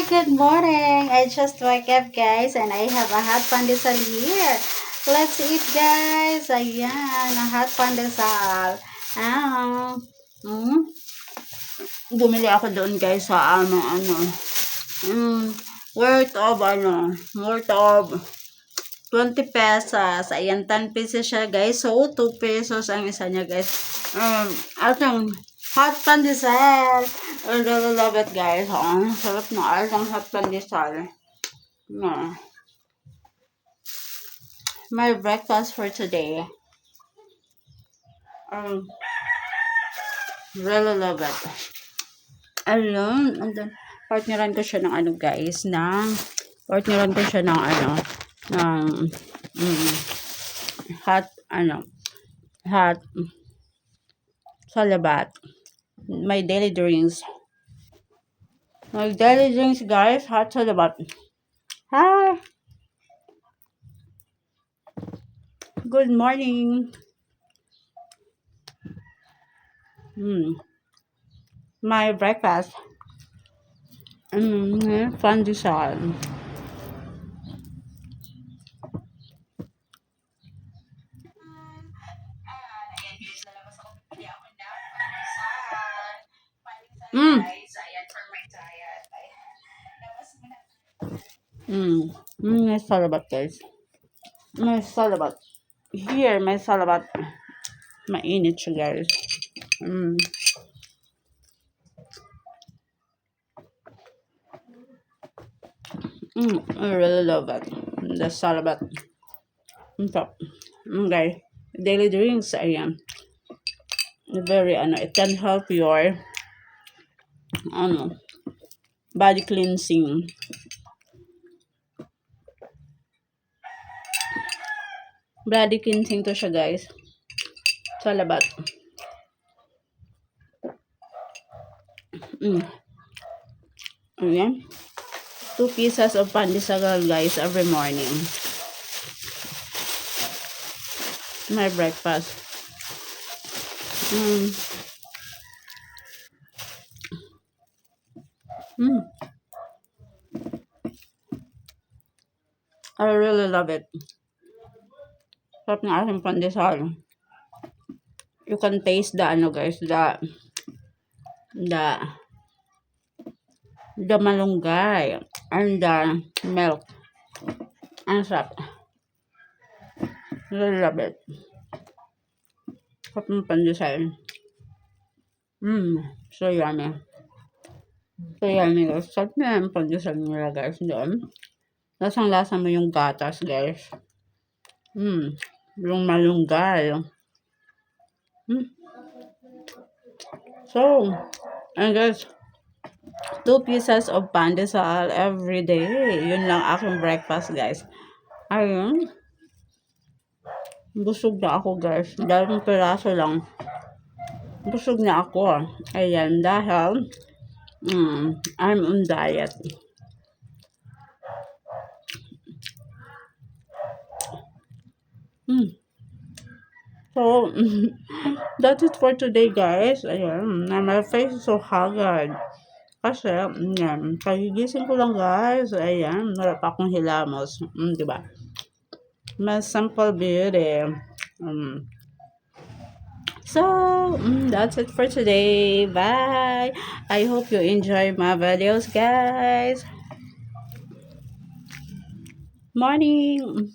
Good morning. I just woke up, guys, and I have a hot pandesal here. Let's eat, guys. Ayan, a hot pandesal. Ah, mm. Bumili ako doon, guys, sa worth of 20 pesos. Ayan, 10 pesos siya, guys. So, 2 pesos ang isa niya, guys. Atong hot pandesal. I really love it, guys. Sarap na atong hot pandesal. My breakfast for today. Really love it. Ayun. And then, partneran ko siya ng guys, partneran ko siya ng hot, hot salabat. My daily drinks. Guys, hot salabat. Hi. Good morning. My breakfast. Pandesal. May salabat, guys. May salabat. Here, may salabat. Mainit siya, guys. I really love it. The salabat. Top. Guys, daily drinks, ayan. Very, it can help your, body cleansing. Body cleansing to siya, guys. Salabat. Ayan. 2 pieces of pandesal, guys, every morning. My breakfast. I really love it. Sarap ng ating pandesal. You can taste the guys, the malunggay and the milk. Ang sarap. Really love it. Sarap ng pandesal. So yummy. So yummy, guys. Sarap na yung pandesal nila, guys, doon. Lasang-lasa mo yung gatas, guys. Yung malunggay. So, and guys, 2 pieces of pandesal every day. Yun lang aking breakfast, guys. Ayun. Busog na ako, guys. Dahil piraso lang. Busog na ako. Ayan, dahil I'm on diet. So, that's it for today, guys. Ayan, my face is so haggard. Kasi, kagigising ko lang, guys. Ayan, wala pa akong hilamos. Diba? My simple beauty. So, that's it for today. Bye. I hope you enjoy my videos, guys. Morning.